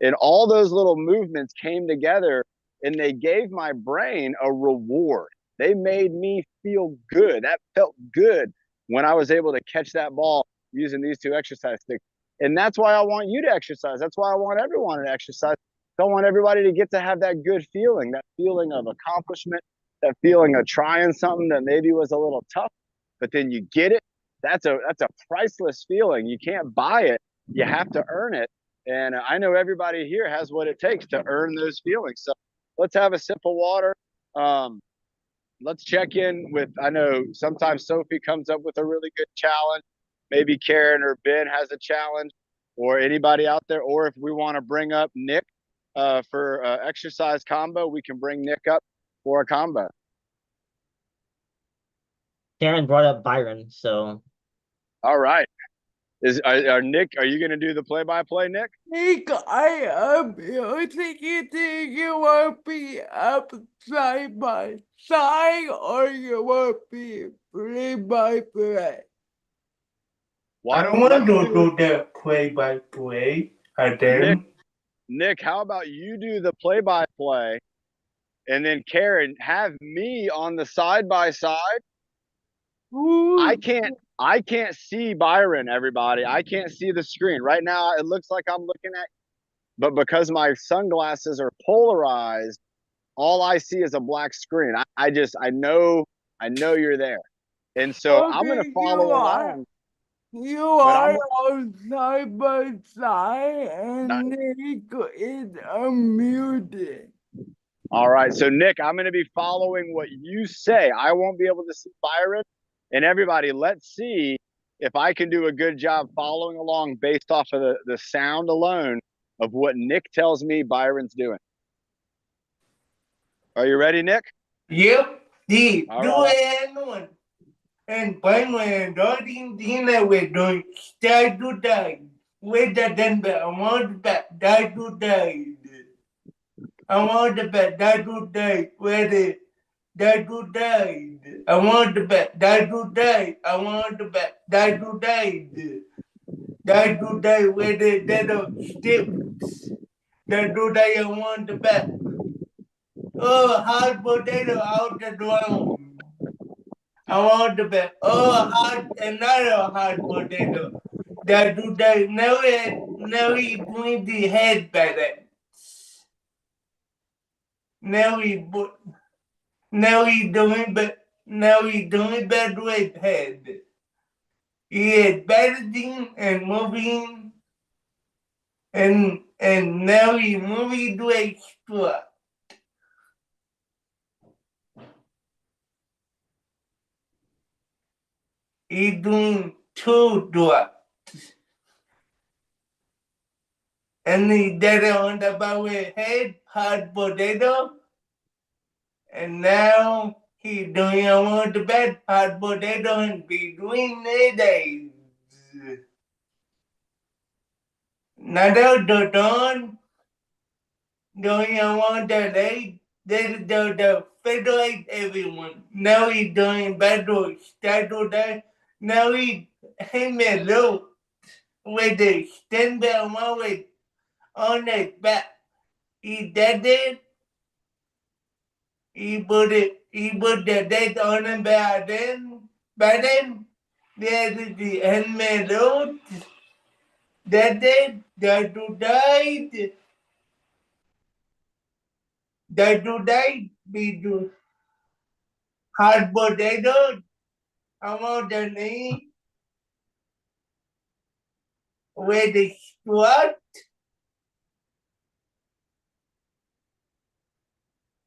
And all those little movements came together and they gave my brain a reward. They made me feel good. That felt good when I was able to catch that ball using these two exercise sticks. And that's why I want you to exercise. That's why I want everyone to exercise. I want everybody to get to have that good feeling, that feeling of accomplishment, that feeling of trying something that maybe was a little tough, but then you get it. That's a priceless feeling. You can't buy it. You have to earn it. And I know everybody here has what it takes to earn those feelings. So let's have a sip of water. Let's check in with, I know sometimes Sophie comes up with a really good challenge. Maybe Karen or Ben has a challenge, or anybody out there. Or if we want to bring up Nick for exercise combo, we can bring Nick up for a combo. Karen brought up Byron, so. All right. Are Nick, are you going to do the play-by-play, Nick? Nick, I am thinking you want to be up side by side or you want to be play by play? Why don't I want to do the play by play again. Nick, how about you do the play by play, and then Karen, have me on the side by side. I can't see Byron, everybody. I can't see the screen right now. It looks like I'm looking at, but because my sunglasses are polarized, all I see is a black screen. I know you're there, and so Okay, I'm gonna follow along. You are on side by side, and Nick is unmuted. All right, so Nick, I'm going to be following what you say. I won't be able to see Byron. And everybody, let's see if I can do a good job following along based off of the sound alone of what Nick tells me Byron's doing. Are you ready, Nick? Yep. Do right. it. And Byron, Dotting Dina, we're doing start to die. With the Denver, I want that die to die. I want the bet die to die. Where the die to die. I want the bet die to die. I want the bet die to die. Die to die where the dead of sticks. Die to die. I want the bet. Oh, hard potato out the ground. I want the bet. Oh, another hard potato. Die to die. Now he doing the head better. Now he doing better with head. He is balancing and moving, and now he moving to extra. He doing 2 drops, and he did it on the back with head, hard potato, and now he doing on the bed, hard potato, and between the days. Another Dodon doing on the leg, the federate everyone. Now he doing better, start that. Now he may look with the stand one with on his back. He did it. He put the dead on him back then. But then there's the helmet road. That day, that who died. That who died. We do hard potato. Among the knee. Where the squat.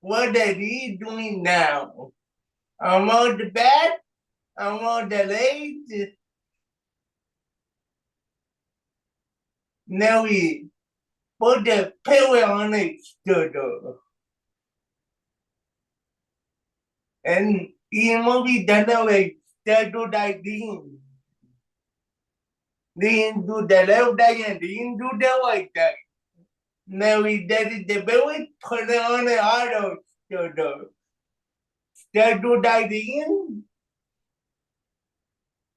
What are he doing now? I'm on the back, I'm on the legs. Now we put the pillow on it, and he movie done away. They do that thing. They do the left eye and they do the right eye. Now we did the belly, put it on the auto. They do that thing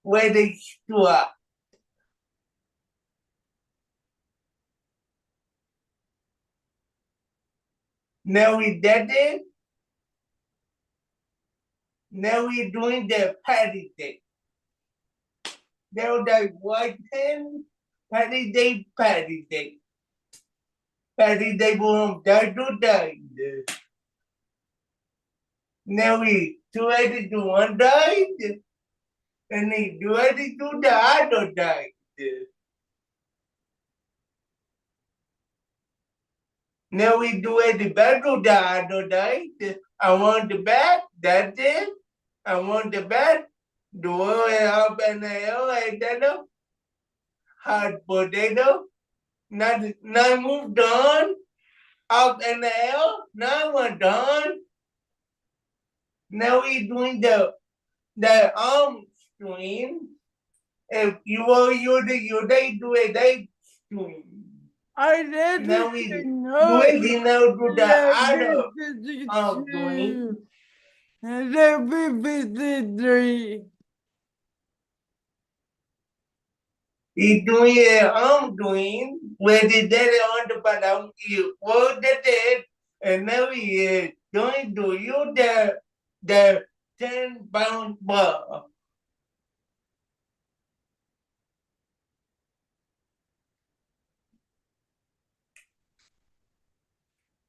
where they squat. Now we did it. Now we're doing the patty day. Now the white pen, patty day, patty day. Patty day boom, that do that. Now we do it to one died, and he do it to the other died. Now we do it back to the other died. I want the bat, that's it. I want the bat. Do it up and I don't know. Hard potato. Not moved on. Up in the air. Now we're done. Now we're doing the arm swing. If you they do a day swing. I didn't Now we do know it now to the other that arm swing. Happy 53. He doing a arm swing where the dead on the bottom. You hold the dead, and now he is going to use the 10-pound bar.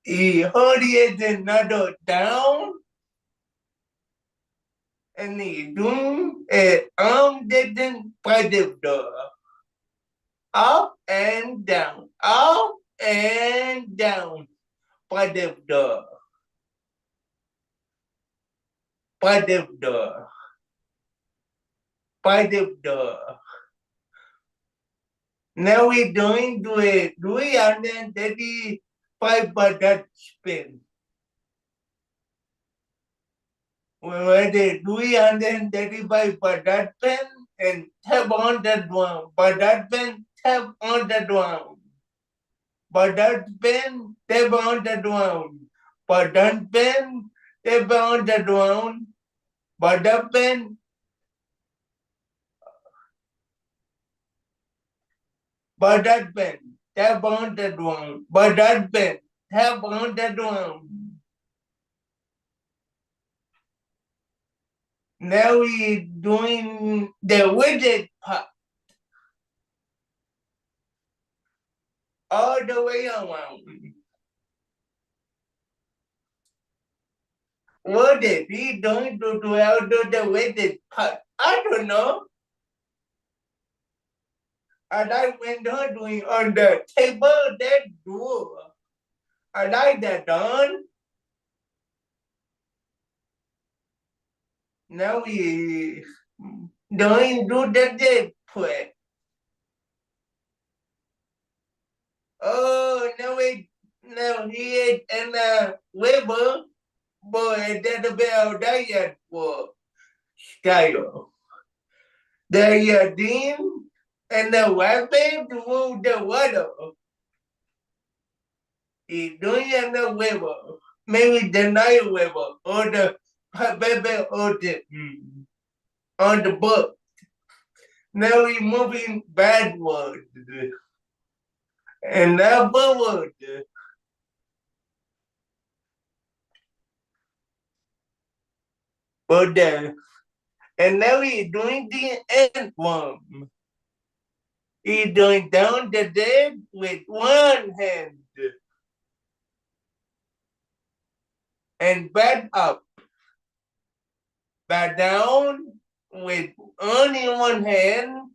He hurried another down, and he doing an arm didn't by the door. Up and down, by the door, by the door, by the door. Now we doing do it 335 butter spin. We were the 335 butter spin and tap on the drum. Butter spin, tap on the drum. Butter spin, tap on the drum. Butter spin, tap on the drum. Butter spin. Butter pen, tap on the drum. Butter pen, tap on the drum. Now we doing the widget part. All the way around. What is he doing to do the widget part? I don't know. I like when they're doing on the table, that door. I like that done. Now we doing do the part. Oh, no, he is in a Weber, boy, that about diet for style. The Dean and the weapon to move the water. He doing in the Weber, maybe the night Weber or the baby or the on the book. Now he moving backward. And now forward. But and now he's doing the end one. He's doing down the dead with one hand and back up, back down with only one hand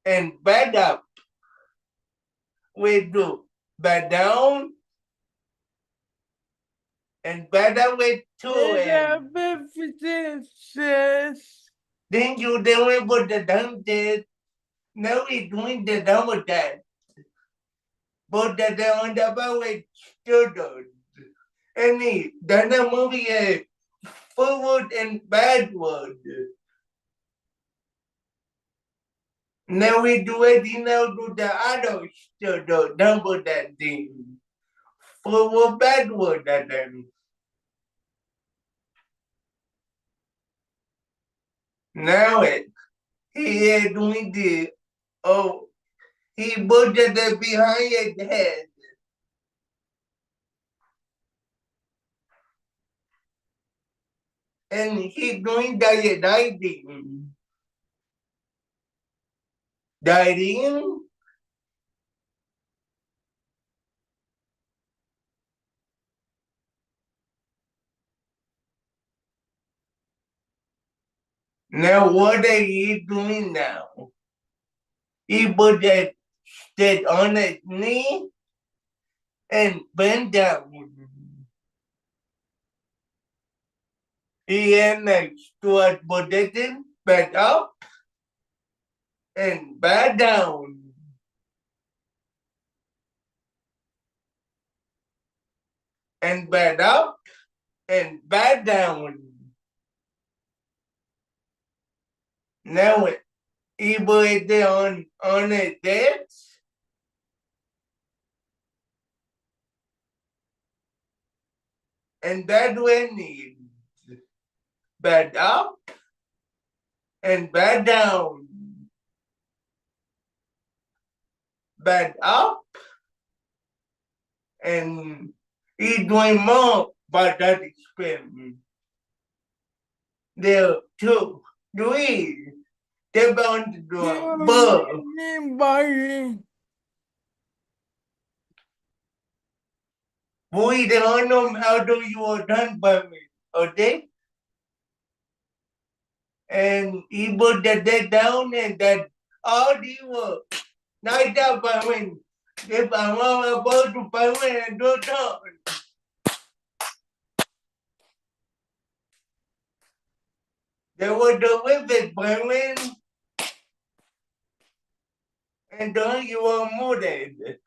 and back up with two, back down and back up with two hands. Then you doing with the dumb dead. Now we're doing the double dance. But the on the boat with children. And he done the movie forward and backward. Now we do it, do the other the double that thing. Forward, backward, that then. Now he is doing the, he put it behind his head. And he doing dieting. Dieting. Now what are you doing now? He put that on his knee and bent down. He had next to a position, back up and back down. And back up and back down. Now he put it on his desk. And that's when he back up and back down. Back up and he's doing more by that experiment. There are 2, 3, they're bound to do it. We don't know how do you are done by me, okay? And he put that down and that all the work. Not that by me. If I want about to buy me and do it. They were the with it by me. And then you are molded.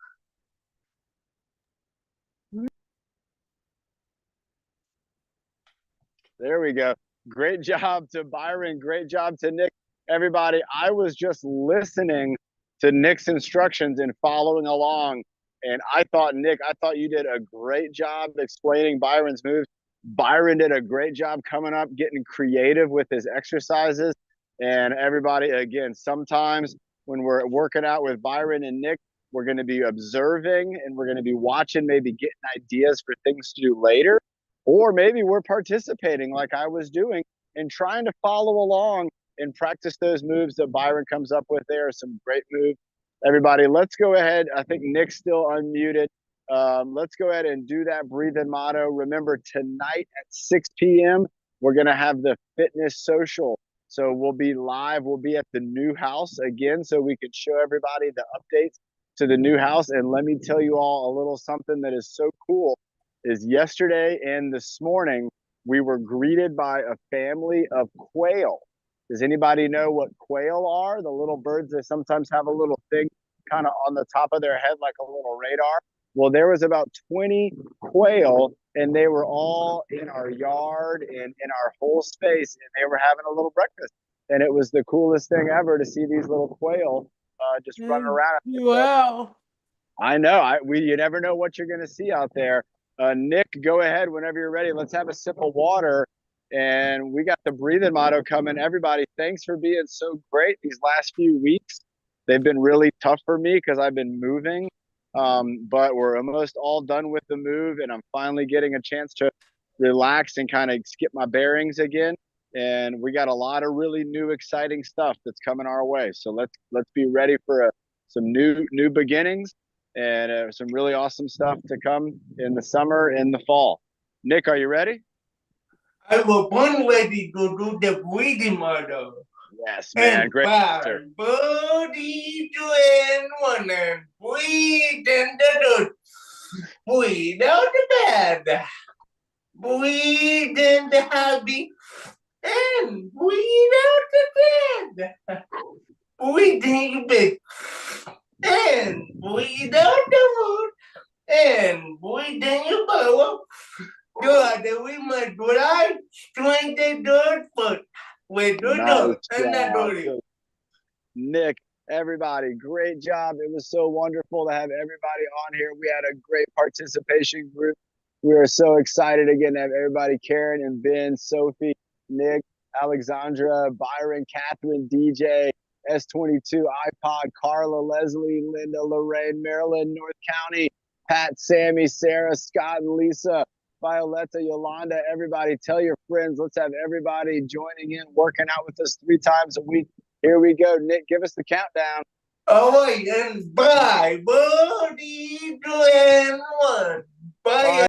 There we go. Great job to Byron. Great job to Nick. Everybody, I was just listening to Nick's instructions and following along. And I thought you did a great job explaining Byron's moves. Byron did a great job coming up, getting creative with his exercises. And everybody, again, sometimes when we're working out with Byron and Nick, we're going to be observing and we're going to be watching, maybe getting ideas for things to do later. Or maybe we're participating like I was doing and trying to follow along and practice those moves that Byron comes up with. There are some great moves. Everybody, let's go ahead. I think Nick's still unmuted. Let's go ahead and do that breathing motto. Remember, tonight at 6 p.m., we're going to have the fitness social. So we'll be live. We'll be at the new house again so we can show everybody the updates to the new house. And let me tell you all a little something that is so cool is yesterday and this morning, we were greeted by a family of quail. Does anybody know what quail are? The little birds that sometimes have a little thing kind of on the top of their head like a little radar. Well, there was about 20 quail and they were all in our yard and in our whole space and they were having a little breakfast. And it was the coolest thing ever to see these little quail just running around. Wow. I know. You never know what you're going to see out there. Nick, go ahead whenever you're ready. Let's have a sip of water. And we got the breathing motto coming. Everybody, thanks for being so great these last few weeks. They've been really tough for me because I've been moving. But we're almost all done with the move, and I'm finally getting a chance to relax and kind of get my bearings again. And we got a lot of really new, exciting stuff that's coming our way. So let's be ready for some new beginnings and some really awesome stuff to come in the summer and the fall. Nick, are you ready? I was born ready to do the breathing model. Yes, man. And Great answer. 5, 40, 2, and 1, and breathe in the dirt. Breathe out the bed. Breathe in the hobby. And breathe out the dead. Breathe in your bed. And breathe out the wood. And breathe in your power. God, we must right strengthen the foot with the dirt and the dirty. Nick, everybody, great job. It was so wonderful to have everybody on here. We had a great participation group. We are so excited again to have everybody, Karen and Ben, Sophie, Nick, Alexandra, Byron, Catherine, DJ, S22, iPod, Carla, Leslie, Linda, Lorraine, Maryland, North County, Pat, Sammy, Sarah, Scott, and Lisa, Violetta, Yolanda, everybody. Tell your friends. Let's have everybody joining in, working out with us 3 times a week. Here we go. Nick, give us the countdown. All right, and 5, 4, 3, 2, and 1. Bye.